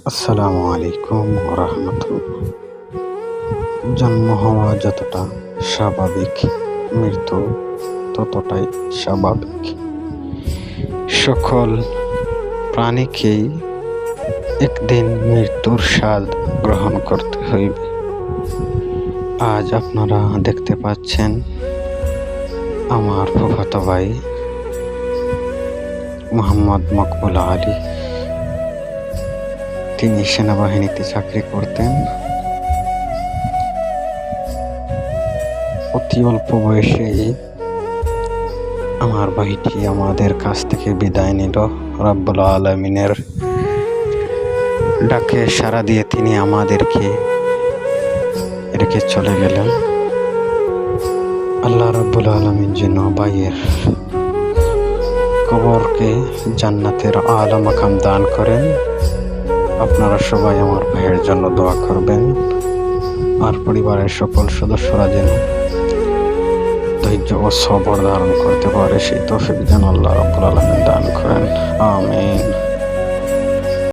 আসসালামু আলাইকুম রহমতুল্লাহ। জন্ম হওয়া যতটা স্বাভাবিক, মৃত্যু ততটাই স্বাভাবিক। সকল প্রাণীকেই একদিন মৃত্যুর স্বাদ গ্রহণ করতে হইবে। আজ আপনারা দেখতে পাচ্ছেন আমার ফুফাতো ভাই মোহাম্মদ মকবুল আলী, তিনি সেনাবাহিনীতে চাকরি করতেন। অতি অল্প বয়সেই আমার ভাইটি আমাদের কাছ থেকে বিদায় নিল। রব্বুল আলামিনের ডাকে সাড়া দিয়ে তিনি আমাদেরকে রেখে চলে গেলেন। আল্লাহ রব্বুল আলামিন যেন ভাইয়ের কবরকে জান্নাতের আলা মাকাম দান করেন। আপনারা সবাই আমার ভাইয়ের জন্য দোয়া করবেন। আর পরিবারের সকল সদস্যরা যেন ধৈর্য ও সবর ধারণ করতে পারে, সেই তৌফিক যেন আল্লাহ রাব্বুল আলামিন দান করেন। আমিন।